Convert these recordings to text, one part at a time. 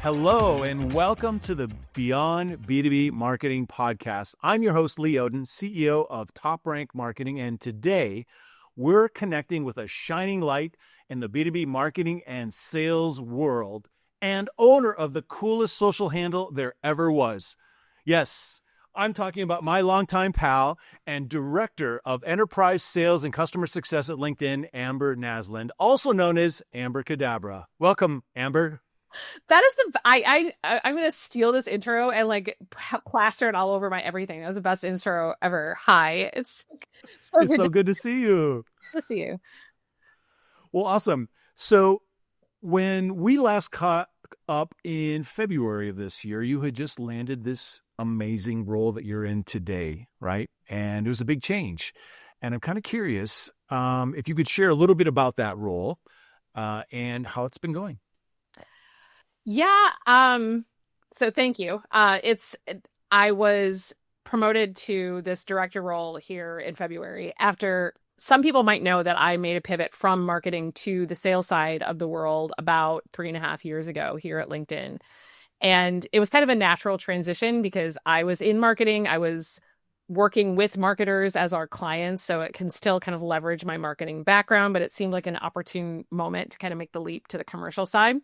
Hello, and welcome to the Beyond B2B Marketing Podcast. I'm your host, Lee Oden, CEO of TopRank Marketing, and today we're connecting with a shining light in the B2B marketing and sales world and owner of the coolest social handle there ever was. Yes, I'm talking about my longtime pal and director of enterprise sales and customer success at LinkedIn, Amber Naslund, also known as Amber Cadabra. Welcome, Amber. That is I'm gonna steal this intro and plaster it all over my everything. That was the best intro ever. Hi, it's so It's good so good to see you. to see you. Well, awesome. So when we last caught up in February of this year, you had just landed this amazing role that you're in today, right? And it was a big change. And I'm kind of curious if you could share a little bit about that role and how it's been going. Yeah. So thank you. I was promoted to this director role here in February after some people might know that I made a pivot from marketing to the sales side of the world about 3.5 years ago here at LinkedIn. And it was kind of a natural transition because I was in marketing. I was working with marketers as our clients, so it can still kind of leverage my marketing background, but it seemed like an opportune moment to kind of make the leap to the commercial side.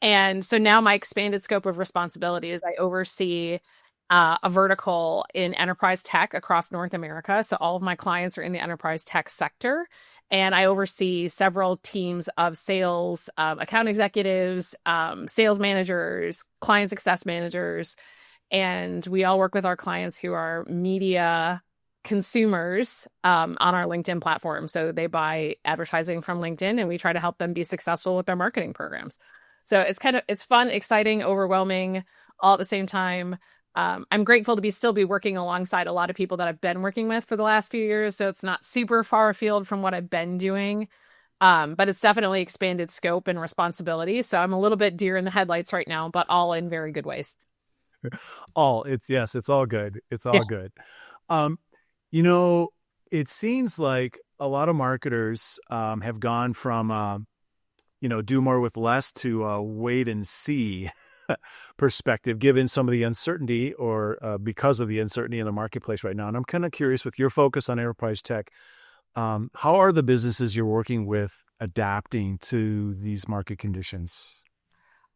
And so now my expanded scope of responsibility is I oversee a vertical in enterprise tech across North America. So all of my clients are in the enterprise tech sector. And I oversee several teams of sales, account executives, sales managers, client success managers. And we all work with our clients who are media consumers on our LinkedIn platform. So they buy advertising from LinkedIn and we try to help them be successful with their marketing programs. So it's fun, exciting, overwhelming all at the same time. I'm grateful to still be working alongside a lot of people that I've been working with for the last few years. So it's not super far afield from what I've been doing. But it's definitely expanded scope and responsibility. So I'm a little bit deer in the headlights right now, but all in very good ways. It's all good. It's Yeah. all good. It seems like a lot of marketers have gone from do more with less to wait and see perspective, given some of the uncertainty or because of the uncertainty in the marketplace right now. And I'm kind of curious, with your focus on enterprise tech, how are the businesses you're working with adapting to these market conditions?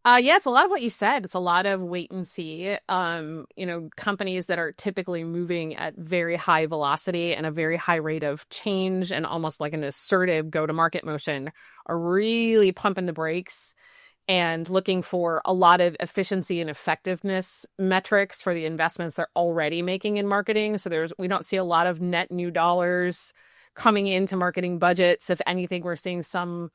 Yeah, it's a lot of what you said. It's a lot of wait and see. Companies that are typically moving at very high velocity and a very high rate of change and almost like an assertive go-to-market motion are really pumping the brakes and looking for a lot of efficiency and effectiveness metrics for the investments they're already making in marketing. So we don't see a lot of net new dollars coming into marketing budgets. If anything, we're seeing some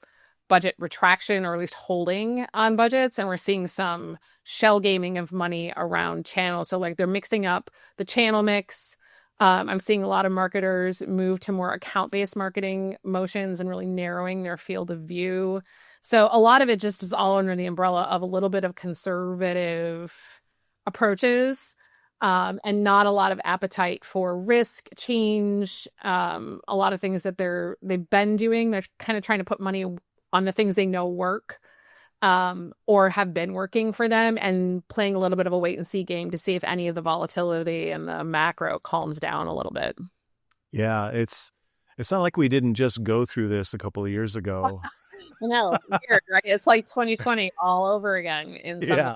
budget retraction or at least holding on budgets. And we're seeing some shell gaming of money around channels. So they're mixing up the channel mix. I'm seeing a lot of marketers move to more account-based marketing motions and really narrowing their field of view. So a lot of it just is all under the umbrella of a little bit of conservative approaches and not a lot of appetite for risk, change, a lot of things that they've been doing. They're kind of trying to put money on the things they know work or have been working for them and playing a little bit of a wait and see game to see if any of the volatility and the macro calms down a little bit. Yeah, it's not like we didn't just go through this a couple of years ago. I know, weird, right? It's like 2020 all over again in some Yeah.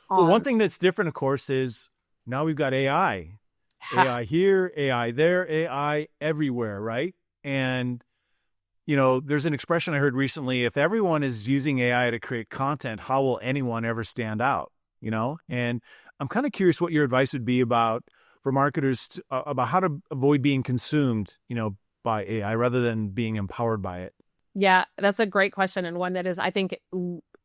Well, one thing that's different, of course, is now we've got AI. AI here, AI there, AI everywhere, right? And there's an expression I heard recently: if everyone is using AI to create content, how will anyone ever stand out? And I'm kind of curious what your advice would be for marketers about how to avoid being consumed, by AI rather than being empowered by it. Yeah, that's a great question. And one that is, I think,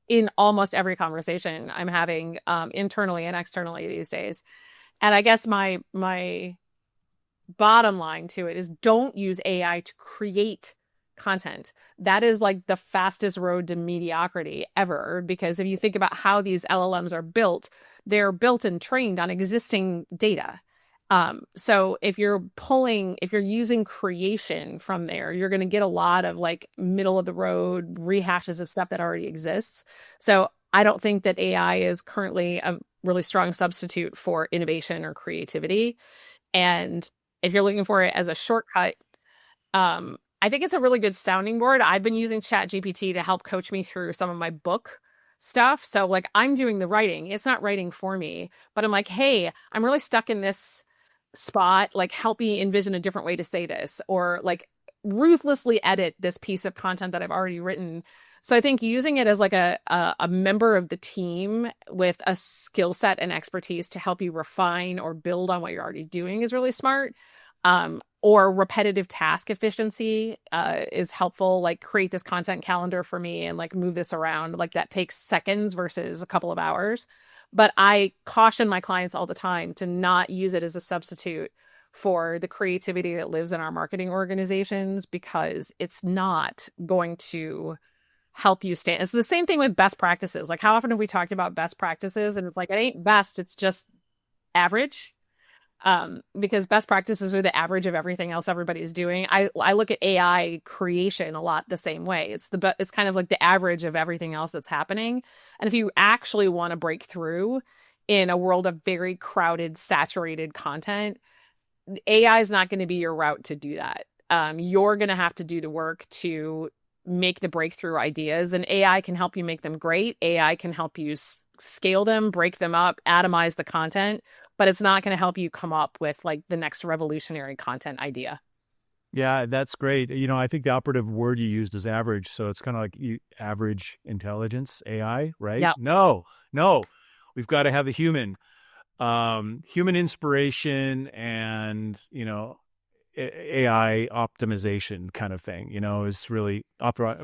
in almost every conversation I'm having internally and externally these days. And I guess my bottom line to it is don't use AI to create content. That is like the fastest road to mediocrity ever, because if you think about how these LLMs are built, they're built and trained on existing data. So if you're using creation from there, you're going to get a lot of like middle of the road rehashes of stuff that already exists. So I don't think that AI is currently a really strong substitute for innovation or creativity. And if you're looking for it as a shortcut, I think it's a really good sounding board. I've been using ChatGPT to help coach me through some of my book stuff. So like I'm doing the writing. It's not writing for me, but I'm like, hey, I'm really stuck in this spot. Like help me envision a different way to say this, or like ruthlessly edit this piece of content that I've already written. So I think using it as like a member of the team with a skill set and expertise to help you refine or build on what you're already doing is really smart. Or repetitive task efficiency is helpful. Like create this content calendar for me and like move this around. Like that takes seconds versus a couple of hours. But I caution my clients all the time to not use it as a substitute for the creativity that lives in our marketing organizations, because it's not going to help you stand. It's the same thing with best practices. Like how often have we talked about best practices? And it's like, it ain't best, it's just average. Because best practices are the average of everything else everybody's doing. I look at AI creation a lot the same way. It's kind of like the average of everything else that's happening. And if you actually want to break through in a world of very crowded, saturated content, AI is not going to be your route to do that. You're going to have to do the work to make the breakthrough ideas, and AI can help you make them great. AI can help you scale them, break them up, atomize the content, but it's not going to help you come up with like the next revolutionary content idea. Yeah, that's great. I think the operative word you used is average. So it's kind of like average intelligence, AI, right? Yeah. No, we've got to have the human inspiration and, AI optimization kind of thing, is really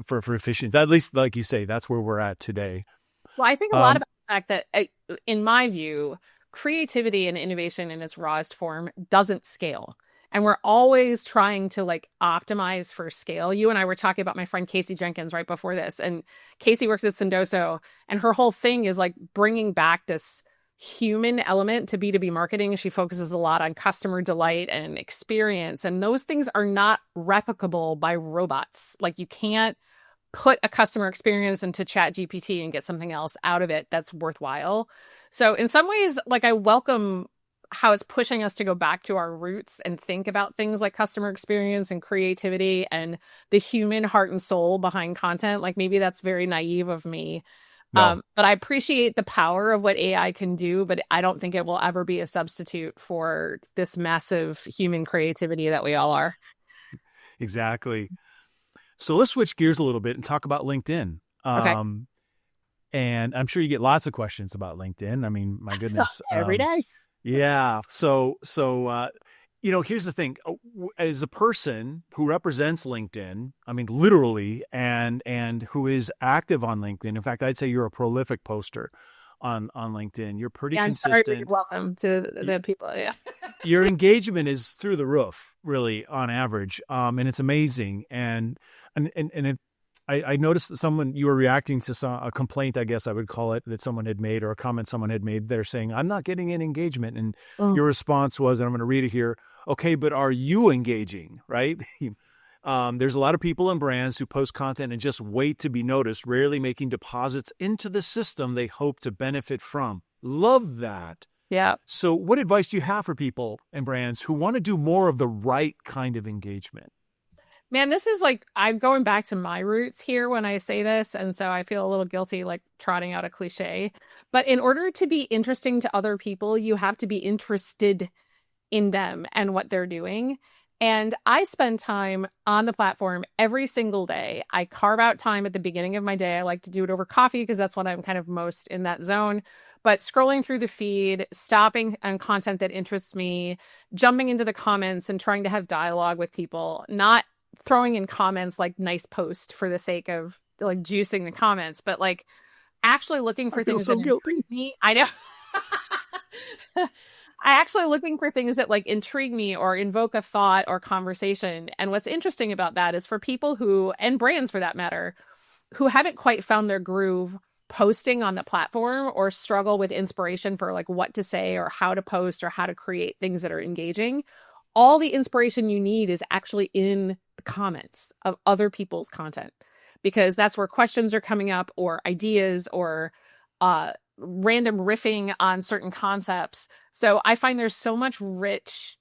for efficiency. At least, like you say, that's where we're at today. Well, I think a lot about the fact that, in my view, creativity and innovation in its rawest form doesn't scale. And we're always trying to like optimize for scale. You and I were talking about my friend Casey Jenkins right before this. And Casey works at Sendoso, and her whole thing is like bringing back this human element to B2B marketing. She focuses a lot on customer delight and experience. And those things are not replicable by robots. Like you can't put a customer experience into ChatGPT and get something else out of it that's worthwhile. So in some ways, like I welcome how it's pushing us to go back to our roots and think about things like customer experience and creativity and the human heart and soul behind content. Like maybe that's very naive of me. No, But I appreciate the power of what AI can do, but I don't think it will ever be a substitute for this massive human creativity that we all are. exactly. So let's switch gears a little bit and talk about LinkedIn. Okay. And I'm sure you get lots of questions about LinkedIn. I mean, my goodness. Every day. Yeah. So, here's the thing. As a person who represents LinkedIn, I mean, literally, and who is active on LinkedIn. In fact, I'd say you're a prolific poster on LinkedIn. You're pretty consistent. Sorry, welcome to the people. Yeah. Your engagement is through the roof, really, on average, and it's amazing. I noticed that you were reacting to a complaint, I guess I would call it, that someone had made, or a comment someone had made. They're saying, I'm not getting any engagement. And your response was, and I'm going to read it here. Okay, but are you engaging, right? There's a lot of people and brands who post content and just wait to be noticed, rarely making deposits into the system they hope to benefit from. Love that. Yeah. So what advice do you have for people and brands who want to do more of the right kind of engagement? Man, this is like, I'm going back to my roots here when I say this. And so I feel a little guilty, like trotting out a cliche. But in order to be interesting to other people, you have to be interested in them and what they're doing. And I spend time on the platform every single day. I carve out time at the beginning of my day. I like to do it over coffee because that's when I'm kind of most in that zone. But scrolling through the feed, stopping on content that interests me, jumping into the comments and trying to have dialogue with people, not throwing in comments like nice post for the sake of like juicing the comments, but like actually looking for things so that guilty. intrigue me. I know. I actually looking for things that like intrigue me or invoke a thought or conversation. And what's interesting about that is for people who, and brands for that matter, who haven't quite found their groove posting on the platform or struggle with inspiration for like what to say or how to post or how to create things that are engaging, all the inspiration you need is actually in the comments of other people's content, because that's where questions are coming up or ideas or random riffing on certain concepts. So I find there's so much rich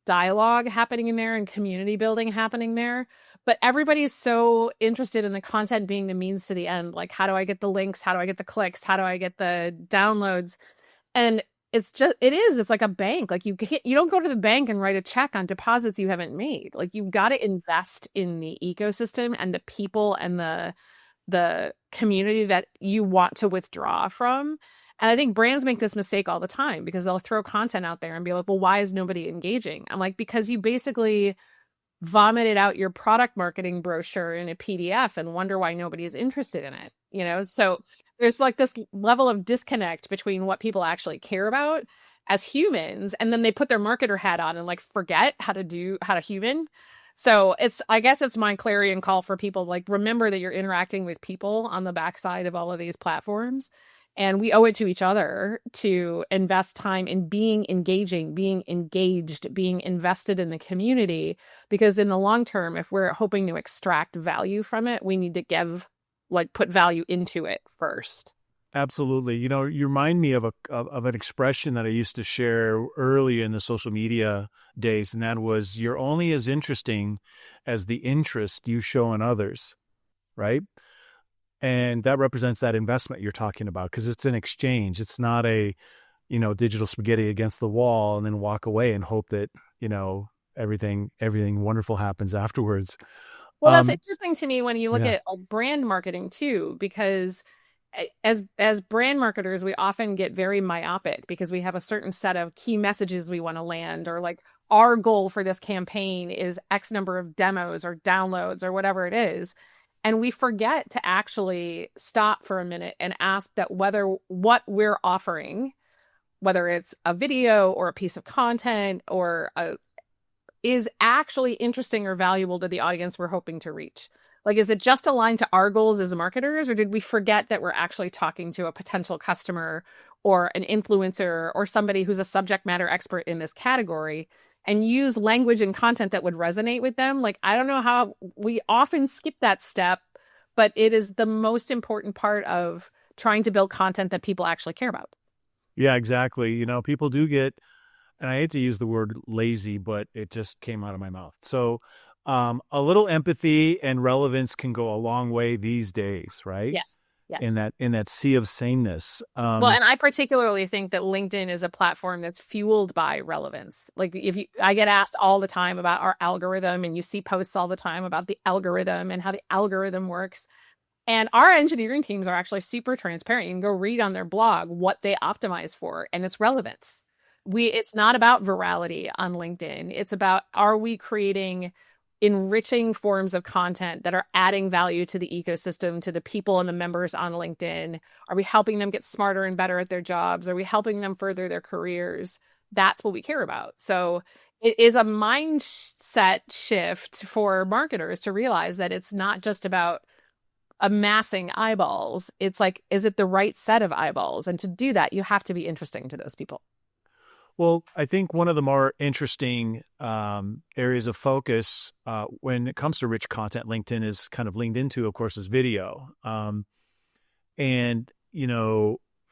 dialogue happening in there and community building happening there. But everybody's so interested in the content being the means to the end. Like, how do I get the links? How do I get the clicks? How do I get the downloads? And it's like a bank. Like you don't go to the bank and write a check on deposits you haven't made. Like you've got to invest in the ecosystem and the people and the community that you want to withdraw from. And I think brands make this mistake all the time because they'll throw content out there and be like, well, why is nobody engaging? I'm like, because you basically vomited out your product marketing brochure in a PDF and wonder why nobody's interested in it, you know? So there's like this level of disconnect between what people actually care about as humans, and then they put their marketer hat on and like forget how to human. So I guess it's my clarion call for people, like, remember that you're interacting with people on the backside of all of these platforms. And we owe it to each other to invest time in being engaging, being engaged, being invested in the community. Because in the long term, if we're hoping to extract value from it, we need to put value into it first. Absolutely. You know, you remind me of an expression that I used to share early in the social media days, and that was, you're only as interesting as the interest you show in others, right? And that represents that investment you're talking about, because it's an exchange. It's not a, digital spaghetti against the wall and then walk away and hope that, everything wonderful happens afterwards. Well, that's interesting to me when you look Yeah. at brand marketing too, because as brand marketers, we often get very myopic because we have a certain set of key messages we want to land, or like our goal for this campaign is X number of demos or downloads or whatever it is. And we forget to actually stop for a minute and ask that whether what we're offering, whether it's a video or a piece of content is actually interesting or valuable to the audience we're hoping to reach. Like, is it just aligned to our goals as marketers, or did we forget that we're actually talking to a potential customer or an influencer or somebody who's a subject matter expert in this category, and use language and content that would resonate with them? Like, I don't know how we often skip that step, but it is the most important part of trying to build content that people actually care about. Yeah, exactly. People do get, and I hate to use the word lazy, but it just came out of my mouth. So a little empathy and relevance can go a long way these days, right? Yes. In that sea of sameness. Well, and I particularly think that LinkedIn is a platform that's fueled by relevance. Like, I get asked all the time about our algorithm, and you see posts all the time about the algorithm and how the algorithm works. And our engineering teams are actually super transparent. You can go read on their blog what they optimize for, and it's relevance. It's not about virality on LinkedIn. It's about, are we creating enriching forms of content that are adding value to the ecosystem, to the people and the members on LinkedIn? Are we helping them get smarter and better at their jobs? Are we helping them further their careers? That's what we care about. So it is a mindset shift for marketers to realize that it's not just about amassing eyeballs. It's like, is it the right set of eyeballs? And to do that, you have to be interesting to those people. Well, I think one of the more interesting areas of focus when it comes to rich content, LinkedIn is kind of leaned into, of course, is video. And,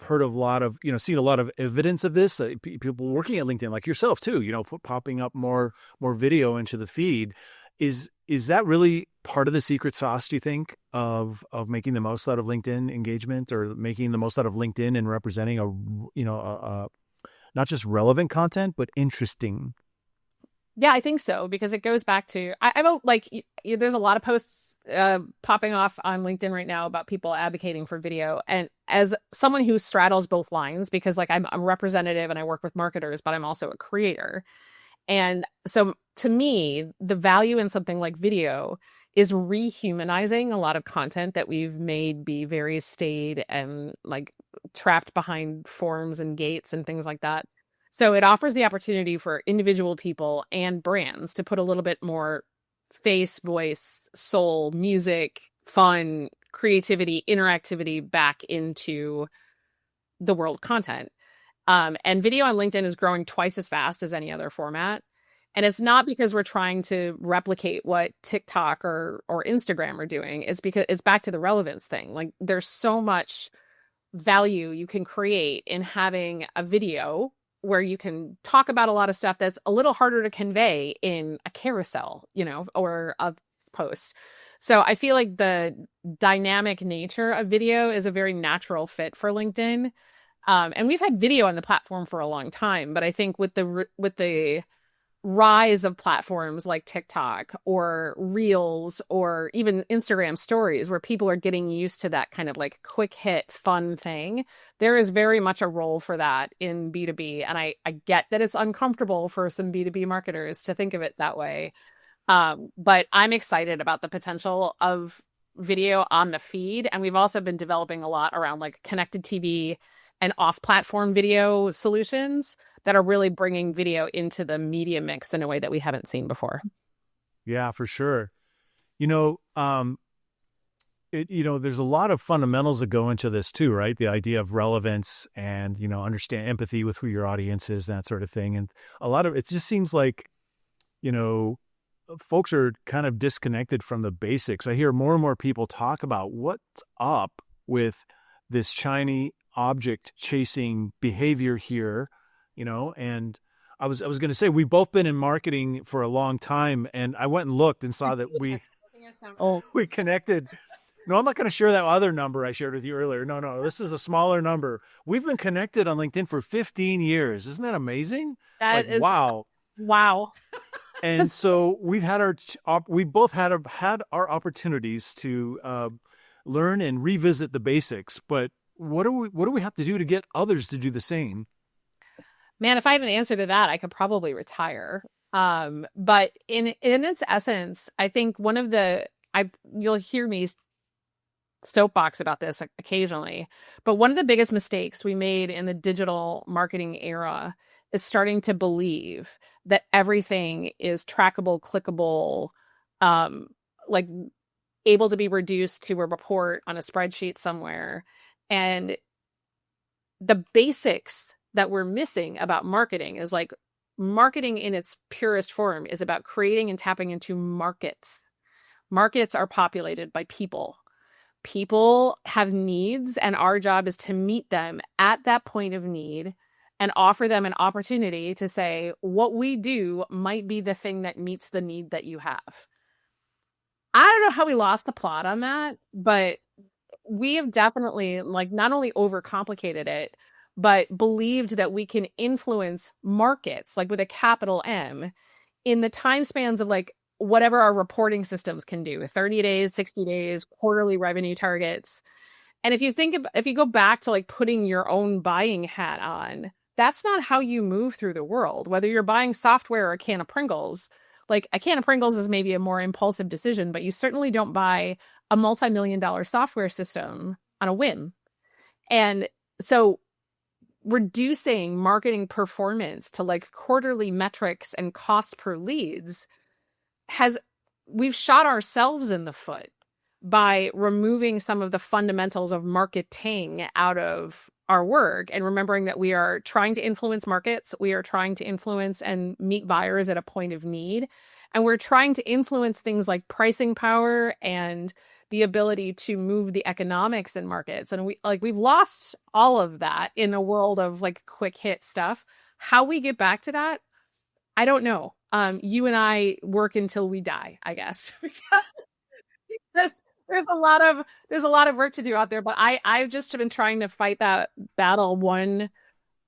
heard of a lot of, seen a lot of evidence of this. People working at LinkedIn, like yourself too, popping up more video into the feed. Is that really part of the secret sauce, do you think, of making the most out of LinkedIn engagement, or making the most out of LinkedIn and representing a not just relevant content, but interesting? Yeah, I think so, because it goes back to, there's a lot of posts popping off on LinkedIn right now about people advocating for video. And as someone who straddles both lines, because like I'm representative and I work with marketers, but I'm also a creator. And so to me, the value in something like video is rehumanizing a lot of content that we've made be very staid and like trapped behind forms and gates and things like that. So it offers the opportunity for individual people and brands to put a little bit more face, voice, soul, music, fun, creativity, interactivity back into the world content. And video on LinkedIn is growing twice as fast as any other format. And it's not because we're trying to replicate what TikTok or Instagram are doing. It's because it's back to the relevance thing. Like, there's so much value you can create in having a video where you can talk about a lot of stuff that's a little harder to convey in a carousel, or a post. So I feel like the dynamic nature of video is a very natural fit for LinkedIn. And we've had video on the platform for a long time, but I think with the rise of platforms like TikTok or Reels or even Instagram stories, where people are getting used to that kind of like quick hit fun thing, there is very much a role for that in B2B. And I get that it's uncomfortable for some B2B marketers to think of it that way. But I'm excited about the potential of video on the feed. And we've also been developing a lot around like connected TV and off-platform video solutions that are really bringing video into the media mix in a way that we haven't seen before. Yeah, for sure. There's a lot of fundamentals that go into this too, right? The idea of relevance and, understand empathy with who your audience is, that sort of thing. And a lot of it just seems like, folks are kind of disconnected from the basics. I hear more and more people talk about what's up with this shiny object chasing behavior here, and I was going to say, we've both been in marketing for a long time, and I went and looked and saw that we connected. No, I'm not going to share that other number I shared with you earlier. No, this is a smaller number. We've been connected on LinkedIn for 15 years. Isn't that amazing? Wow. And so we've both had our opportunities to learn and revisit the basics, but what do we have to do to get others to do the same? Man, if I have an answer to that, I could probably retire. But in its essence, I think you'll hear me soapbox about this occasionally, but one of the biggest mistakes we made in the digital marketing era is starting to believe that everything is trackable, clickable, like able to be reduced to a report on a spreadsheet somewhere. And the basics that we're missing about marketing is like marketing in its purest form is about creating and tapping into markets. Markets are populated by people. People have needs, and our job is to meet them at that point of need and offer them an opportunity to say, what we do might be the thing that meets the need that you have. I don't know how we lost the plot on that, but we have definitely not only overcomplicated it, but believed that we can influence markets with a capital M in the time spans of whatever our reporting systems can do, 30 days, 60 days, quarterly revenue targets. And if you go back to putting your own buying hat on, that's not how you move through the world. Whether you're buying software or a can of Pringles, a can of Pringles is maybe a more impulsive decision, but you certainly don't buy a multi-million-dollar software system on a whim. And so reducing marketing performance to quarterly metrics and cost per leads we've shot ourselves in the foot by removing some of the fundamentals of marketing out of our work and remembering that we are trying to influence markets. We are trying to influence and meet buyers at a point of need. And we're trying to influence things like pricing power and the ability to move the economics in markets. And we've lost all of that in a world of quick hit stuff. How we get back to that, I don't know. You and I work until we die, I guess. Because there's a lot of work to do out there, but I've just been trying to fight that battle one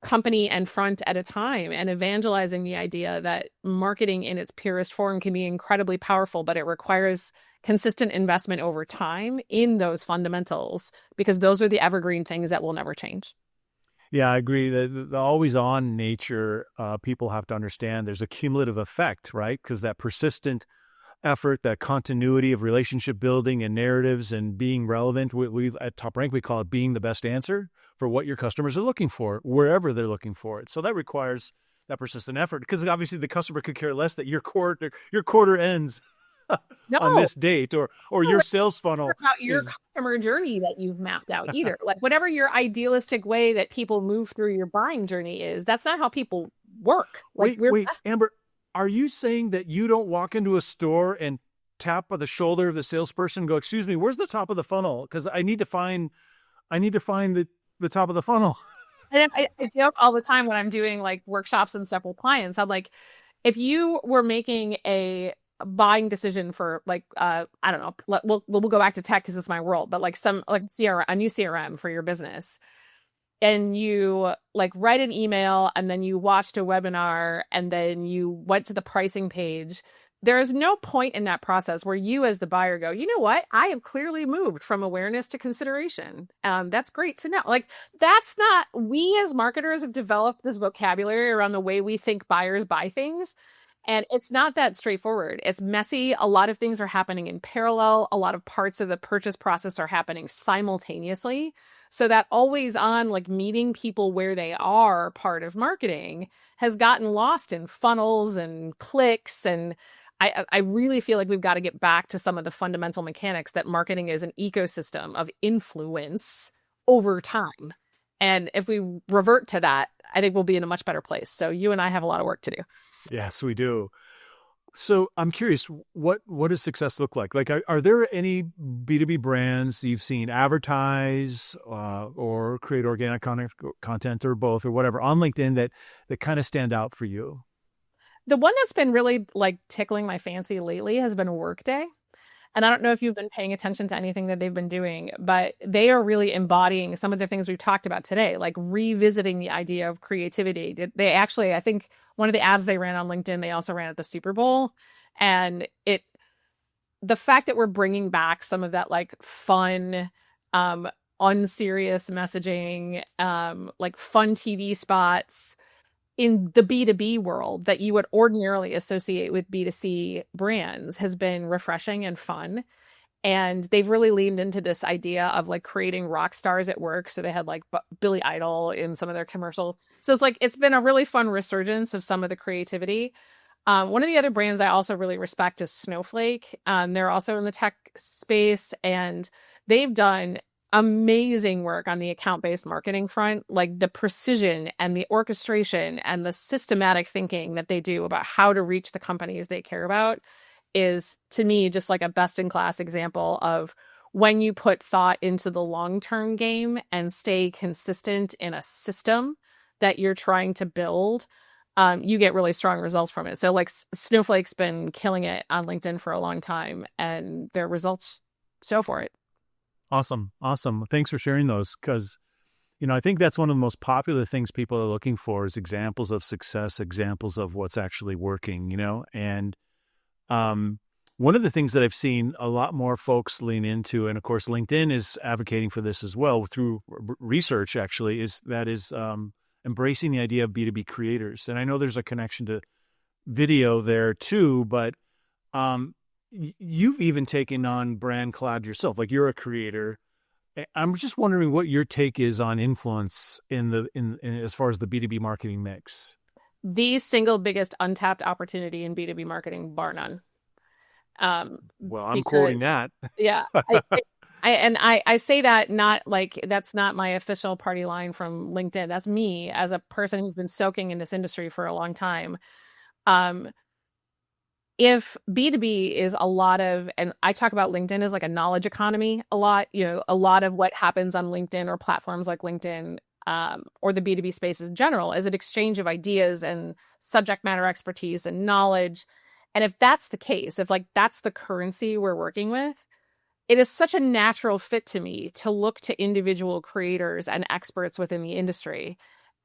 company and front at a time, and evangelizing the idea that marketing in its purest form can be incredibly powerful, but it requires consistent investment over time in those fundamentals, because those are the evergreen things that will never change. Yeah, I agree. The always on nature, people have to understand there's a cumulative effect, right? Because that persistent effort, that continuity of relationship building and narratives and being relevant, we at TopRank, we call it being the best answer for what your customers are looking for, wherever they're looking for it. So that requires that persistent effort, because obviously the customer could care less that your quarter ends on this date, or your sales funnel about your customer journey that you've mapped out either. Whatever your idealistic way that people move through your buying journey is, that's not how people work. Wait, Amber, are you saying that you don't walk into a store and tap on the shoulder of the salesperson and go, "Excuse me, where's the top of the funnel? Because I need to find the the top of the funnel. And I joke all the time when I'm doing like workshops and stuff with clients. I'm like, if you were making a buying decision for like I don't know, we'll go back to tech because it's my world, but like some like CRM, a new CRM for your business, and you like write an email and then you watched a webinar and then you went to the pricing page. There is no point in that process where you as the buyer go, you know what? I have clearly moved from awareness to consideration. That's great to know. Like that's not, we as marketers have developed this vocabulary around the way we think buyers buy things. And it's not that straightforward. It's messy. A lot of things are happening in parallel. A lot of parts of the purchase process are happening simultaneously. So that always on, like meeting people where they are part of marketing has gotten lost in funnels and clicks. And I really feel like we've got to get back to some of the fundamental mechanics that marketing is an ecosystem of influence over time. And if we revert to that, I think we'll be in a much better place. So you and I have a lot of work to do. Yes, we do. So I'm curious, what does success look like? Like, are there any B2B brands you've seen advertise or create organic content or both or whatever on LinkedIn that kind of stand out for you? The one that's been really like tickling my fancy lately has been Workday. And I don't know if you've been paying attention to anything that they've been doing, but they are really embodying some of the things we've talked about today, like revisiting the idea of creativity. They actually, I think one of the ads they ran on LinkedIn, they also ran at the Super Bowl. And the fact that we're bringing back some of that like fun, unserious messaging, like fun TV spots in the B2B world that you would ordinarily associate with B2C brands has been refreshing and fun. And they've really leaned into this idea of like creating rock stars at work. So they had like Billy Idol in some of their commercials. So it's like, it's been a really fun resurgence of some of the creativity. One of the other brands I also really respect is Snowflake. They're also in the tech space and they've done amazing work on the account-based marketing front, like the precision and the orchestration and the systematic thinking that they do about how to reach the companies they care about is, to me, just like a best-in-class example of when you put thought into the long-term game and stay consistent in a system that you're trying to build, you get really strong results from it. So like Snowflake's been killing it on LinkedIn for a long time and their results show for it. Awesome. Awesome. Thanks for sharing those because, I think that's one of the most popular things people are looking for is examples of success, examples of what's actually working, and one of the things that I've seen a lot more folks lean into, and of course, LinkedIn is advocating for this as well through research actually, is embracing the idea of B2B creators. And I know there's a connection to video there too, but you've even taken on brand cloud yourself. Like you're a creator. I'm just wondering what your take is on influence in as far as the B2B marketing mix. The single biggest untapped opportunity in B2B marketing, bar none. Well, I'm quoting that. Yeah. I say that not like that's not my official party line from LinkedIn. That's me as a person who's been soaking in this industry for a long time. If B2B is a lot of, and I talk about LinkedIn as like a knowledge economy a lot, a lot of what happens on LinkedIn or platforms like LinkedIn or the B2B space in general is an exchange of ideas and subject matter expertise and knowledge. And if that's the case, if like that's the currency we're working with, it is such a natural fit to me to look to individual creators and experts within the industry.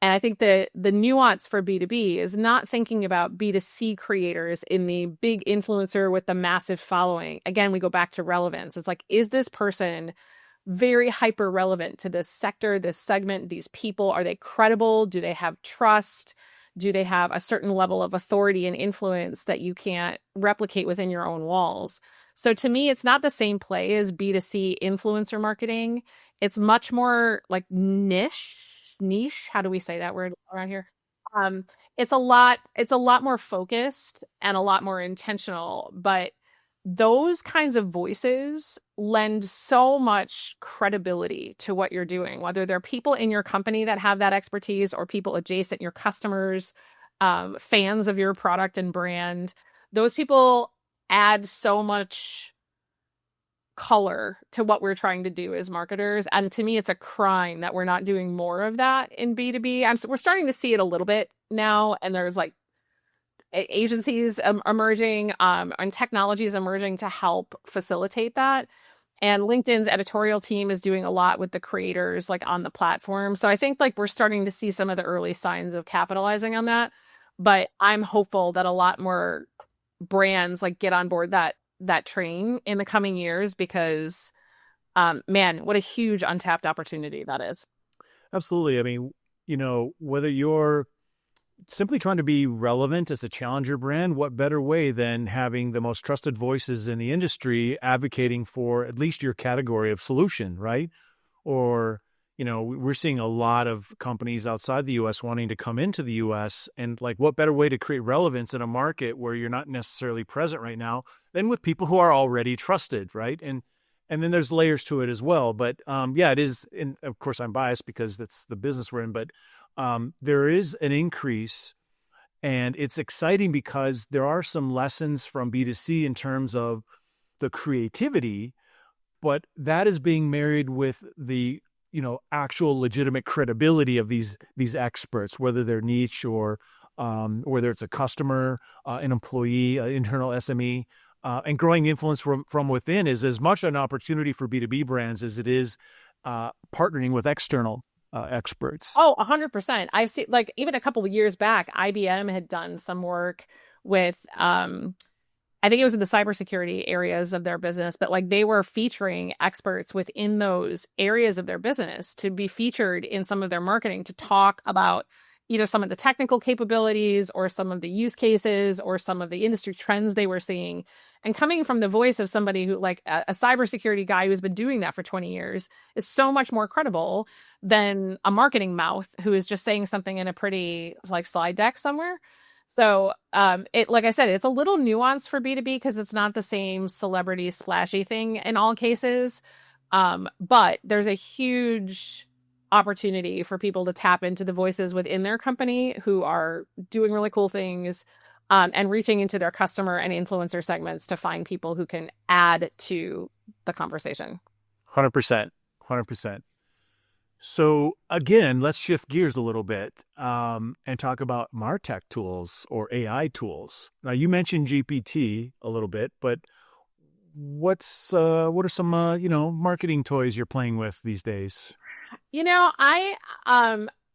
And I think the nuance for B2B is not thinking about B2C creators in the big influencer with the massive following. Again, we go back to relevance. It's like, is this person very hyper relevant to this sector, this segment, these people? Are they credible? Do they have trust? Do they have a certain level of authority and influence that you can't replicate within your own walls? So to me, it's not the same play as B2C influencer marketing. It's much more like niche. How do we say that word around here? It's a lot more focused and a lot more intentional, but those kinds of voices lend so much credibility to what you're doing, whether they're people in your company that have that expertise or people adjacent, your customers, fans of your product and brand. Those people add so much color to what we're trying to do as marketers. And to me, it's a crime that we're not doing more of that in B2B. We're starting to see it a little bit now, and there's like agencies emerging, and technologies emerging to help facilitate that. And LinkedIn's editorial team is doing a lot with the creators like on the platform. So I think like we're starting to see some of the early signs of capitalizing on that. But I'm hopeful that a lot more brands like get on board that train in the coming years, because man, what a huge untapped opportunity that is. Absolutely. I mean, whether you're simply trying to be relevant as a challenger brand, what better way than having the most trusted voices in the industry advocating for at least your category of solution, right? Or, we're seeing a lot of companies outside the U.S. wanting to come into the U.S. And like, what better way to create relevance in a market where you're not necessarily present right now than with people who are already trusted, right? And then there's layers to it as well. But yeah, it is. And of course, I'm biased because that's the business we're in. But there is an increase, and it's exciting because there are some lessons from B2C in terms of the creativity, but that is being married with the actual legitimate credibility of these experts, whether they're niche or whether it's a customer, an employee, an internal SME. And growing influence from within is as much an opportunity for B2B brands as it is partnering with external experts. Oh, 100%. I've seen, like, even a couple of years back, IBM had done some work with, I think it was in the cybersecurity areas of their business, but like they were featuring experts within those areas of their business to be featured in some of their marketing to talk about either some of the technical capabilities or some of the use cases or some of the industry trends they were seeing. And coming from the voice of somebody who, like a cybersecurity guy who's been doing that for 20 years, is so much more credible than a marketing mouth who is just saying something in a pretty like slide deck somewhere. So it, like I said, it's a little nuanced for B2B because it's not the same celebrity splashy thing in all cases. But there's a huge opportunity for people to tap into the voices within their company who are doing really cool things, and reaching into their customer and influencer segments to find people who can add to the conversation. 100%. 100%. So again, let's shift gears a little bit and talk about MarTech tools or AI tools. Now, you mentioned GPT a little bit, but what are some marketing toys you're playing with these days?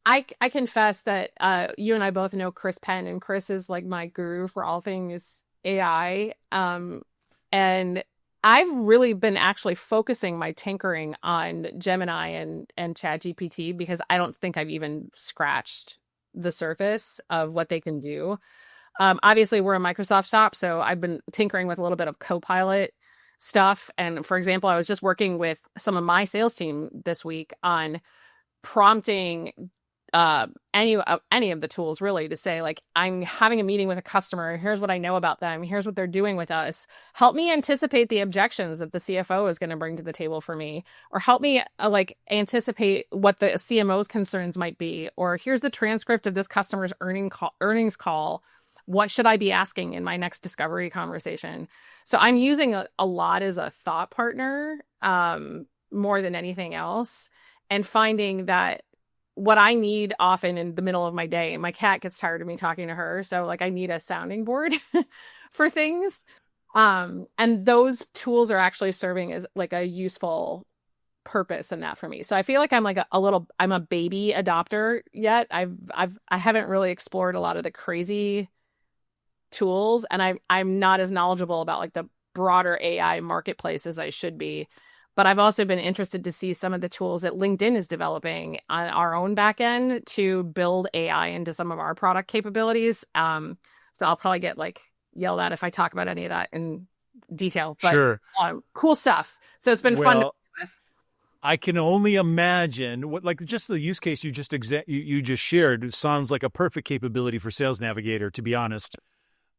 I confess that you and I both know Chris Penn, and Chris is like my guru for all things AI. And I've really been actually focusing my tinkering on Gemini and ChatGPT because I don't think I've even scratched the surface of what they can do. Obviously, we're a Microsoft shop, so I've been tinkering with a little bit of Copilot stuff. And for example, I was just working with some of my sales team this week on prompting any of the tools really to say, like, I'm having a meeting with a customer. Here's what I know about them. Here's what they're doing with us. Help me anticipate the objections that the CFO is going to bring to the table for me, or help me anticipate what the CMO's concerns might be. Or here's the transcript of this customer's earnings call. What should I be asking in my next discovery conversation? So I'm using a lot as a thought partner, more than anything else, and finding that what I need often in the middle of my day, my cat gets tired of me talking to her. So like I need a sounding board for things. And those tools are actually serving as like a useful purpose in that for me. So I feel like I'm like I'm a baby adopter yet. I haven't really explored a lot of the crazy tools, and I'm not as knowledgeable about like the broader AI marketplace as I should be. But I've also been interested to see some of the tools that LinkedIn is developing on our own back end to build AI into some of our product capabilities. So I'll probably get like yelled at if I talk about any of that in detail. But, sure. Cool stuff. So it's been fun. I can only imagine what, like, just the use case you just you just shared sounds like a perfect capability for Sales Navigator, to be honest.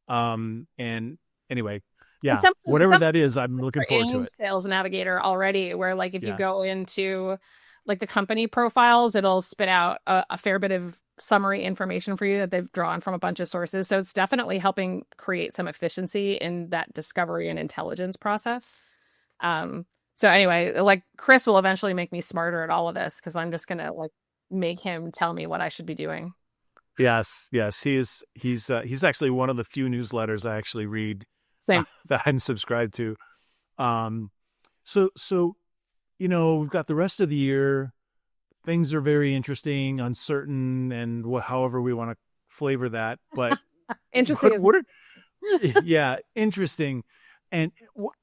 And anyway. Yeah, whatever that is, I'm looking forward to it. Sales Navigator already, where like if you go into like the company profiles, it'll spit out a fair bit of summary information for you that they've drawn from a bunch of sources. So it's definitely helping create some efficiency in that discovery and intelligence process. So anyway, like Chris will eventually make me smarter at all of this because I'm just gonna like make him tell me what I should be doing. Yes, yes, he's actually one of the few newsletters I actually read Same. that I'm subscribed to. Um, so we've got the rest of the year. Things are very interesting, uncertain, and however we want to flavor that. But Interesting as what are yeah, interesting. And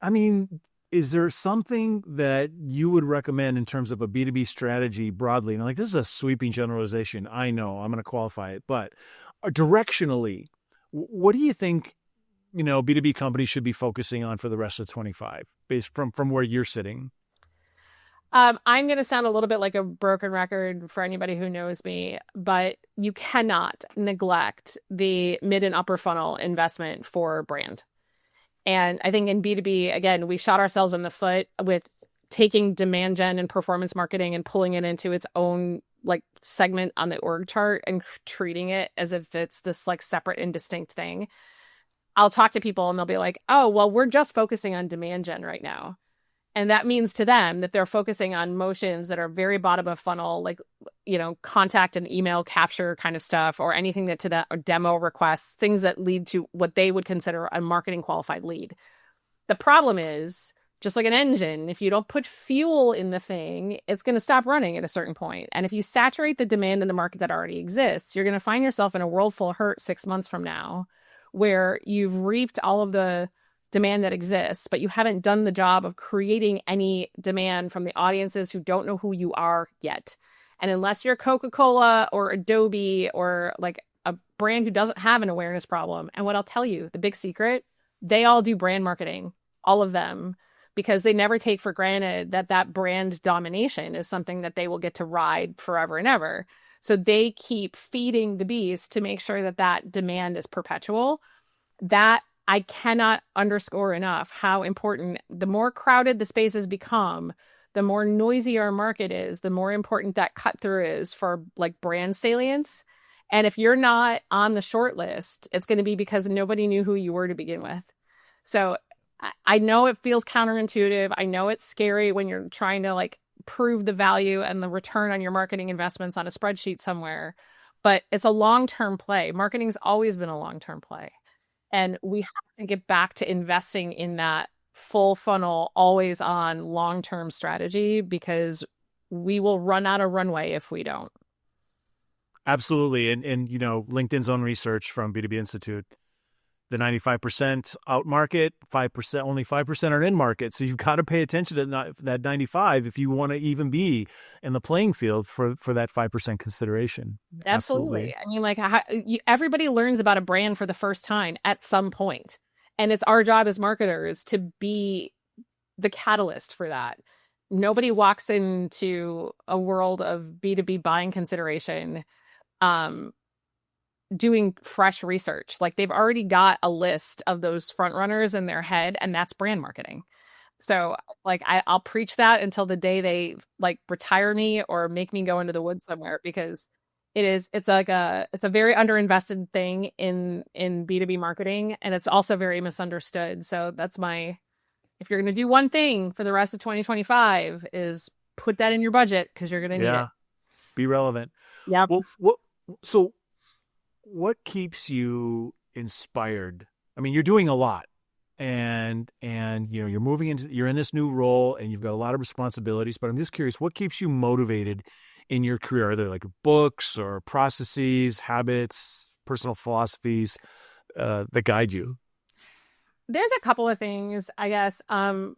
I mean, is there something that you would recommend in terms of a B2B strategy broadly? And like, this is a sweeping generalization. I know I'm going to qualify it, but directionally, what do you think, B2B companies should be focusing on for the rest of 25 based from where you're sitting? I'm going to sound a little bit like a broken record for anybody who knows me, but you cannot neglect the mid and upper funnel investment for brand. And I think in B2B, again, we shot ourselves in the foot with taking demand gen and performance marketing and pulling it into its own like segment on the org chart and treating it as if it's this like separate and distinct thing. I'll talk to people and they'll be like, oh, well, we're just focusing on demand gen right now. And that means to them that they're focusing on motions that are very bottom of funnel, like, contact and email capture kind of stuff, or anything that to that, or demo requests, things that lead to what they would consider a marketing qualified lead. The problem is, just like an engine, if you don't put fuel in the thing, it's going to stop running at a certain point. And if you saturate the demand in the market that already exists, you're going to find yourself in a world full of hurt 6 months from now, where you've reaped all of the demand that exists, but you haven't done the job of creating any demand from the audiences who don't know who you are yet. And unless you're Coca-Cola or Adobe or like a brand who doesn't have an awareness problem, and what I'll tell you, the big secret, they all do brand marketing, all of them, because they never take for granted that that brand domination is something that they will get to ride forever and ever. So they keep feeding the beast to make sure that that demand is perpetual. That I cannot underscore enough how important, the more crowded the spaces become, the more noisy our market is, the more important that cut through is for like brand salience. And if you're not on the short list, it's going to be because nobody knew who you were to begin with. So I know it feels counterintuitive. I know it's scary when you're trying to like prove the value and the return on your marketing investments on a spreadsheet somewhere, but it's a long-term play. Marketing's always been a long-term play. And we have to get back to investing in that full funnel, always on long-term strategy, because we will run out of runway if we don't. Absolutely. And LinkedIn's own research from B2B Institute, the 95% out market, 5%, only 5% are in market. So you've got to pay attention to that 95 if you want to even be in the playing field for that 5% consideration. Absolutely. I mean, like everybody learns about a brand for the first time at some point. And it's our job as marketers to be the catalyst for that. Nobody walks into a world of B2B buying consideration doing fresh research. Like they've already got a list of those front runners in their head, and that's brand marketing. So like I'll preach that until the day they like retire me or make me go into the woods somewhere, because it's a very underinvested thing in B2B marketing, and it's also very misunderstood. So that's if you're going to do one thing for the rest of 2025 is put that in your budget, because you're going to need it. Be relevant. Yeah. Well, what keeps you inspired? I mean, you're doing a lot, and you're you're in this new role, and you've got a lot of responsibilities. But I'm just curious, what keeps you motivated in your career? Are there like books or processes, habits, personal philosophies that guide you? There's a couple of things, I guess. I've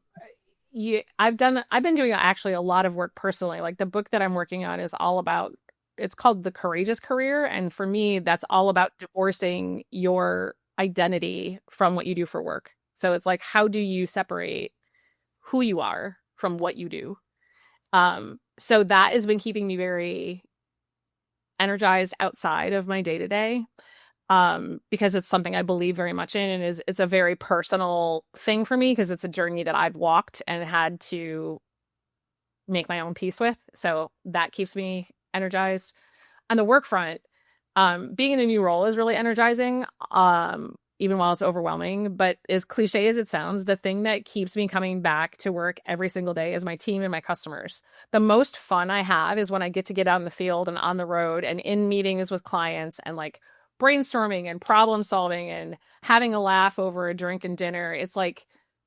been doing actually a lot of work personally. Like the book that I'm working on is all about, it's called The Courageous Career. And for me, that's all about divorcing your identity from what you do for work. So it's like, how do you separate who you are from what you do? So that has been keeping me very energized outside of my day-to-day, because it's something I believe very much in, and it's a very personal thing for me, because it's a journey that I've walked and had to make my own peace with. So that keeps me energized. On the work front, being in a new role is really energizing. even while it's overwhelming. But as cliche as it sounds, the thing that keeps me coming back to work every single day is my team and my customers. The most fun I have is when I get to get out in the field and on the road and in meetings with clients and like brainstorming and problem solving and having a laugh over a drink and dinner. It's like,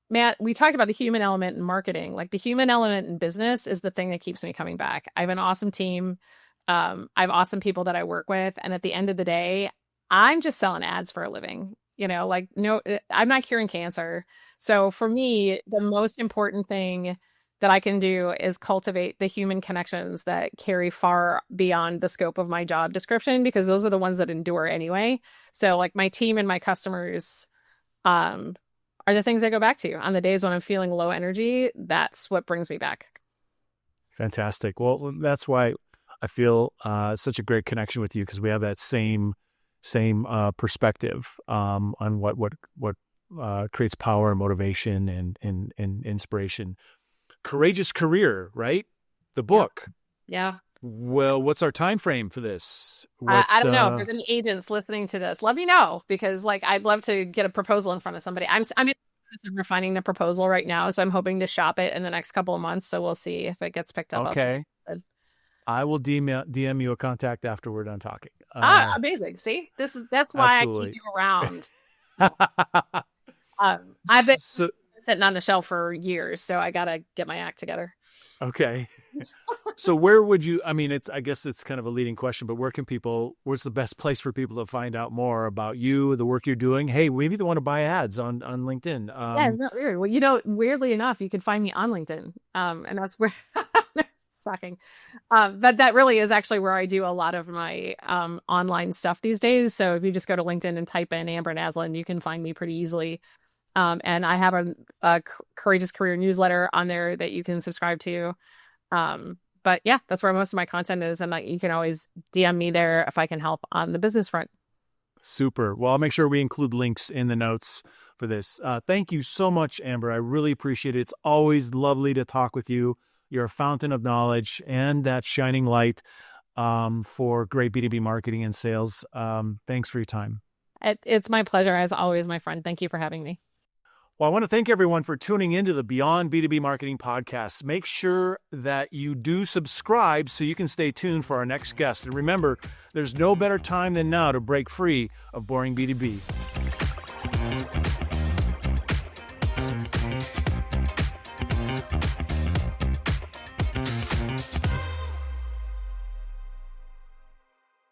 man, we talked about the human element in marketing. Like the human element in business is the thing that keeps me coming back. I have an awesome team. I have awesome people that I work with. And at the end of the day, I'm just selling ads for a living. Like, no, I'm not curing cancer. So for me, the most important thing that I can do is cultivate the human connections that carry far beyond the scope of my job description, because those are the ones that endure anyway. So like my team and my customers, are the things I go back to on the days when I'm feeling low energy. That's what brings me back. Fantastic. Well, that's why I feel such a great connection with you, because we have that same perspective on what creates power and motivation and inspiration. Courageous Career, right? The book. Yeah. Well, what's our time frame for this? I don't know if there's any agents listening to this. Let me know, because like I'd love to get a proposal in front of somebody. I'm in the process of refining the proposal right now, so I'm hoping to shop it in the next couple of months. So we'll see if it gets picked up. Okay. I will DM you a contact after we're done talking. Amazing. See, that's why absolutely. I keep you around. I've been sitting on the shelf for years, so I gotta get my act together. Okay. So where would you, I guess it's kind of a leading question, but where's the best place for people to find out more about you, the work you're doing? Hey, maybe they want to buy ads on LinkedIn. Yeah, it's not weird. Well, weirdly enough, you can find me on LinkedIn. And that's where shocking. But that really is actually where I do a lot of my online stuff these days. So if you just go to LinkedIn and type in Amber Naslund, you can find me pretty easily. And I have a Courageous Career newsletter on there that you can subscribe to. But yeah, that's where most of my content is. And you can always DM me there if I can help on the business front. Super. Well, I'll make sure we include links in the notes for this. Thank you so much, Amber. I really appreciate it. It's always lovely to talk with you. You're a fountain of knowledge and that shining light for great B2B marketing and sales. Thanks for your time. It's my pleasure, as always, my friend. Thank you for having me. Well, I want to thank everyone for tuning into the Beyond B2B Marketing podcast. Make sure that you do subscribe so you can stay tuned for our next guest. And remember, there's no better time than now to break free of boring B2B.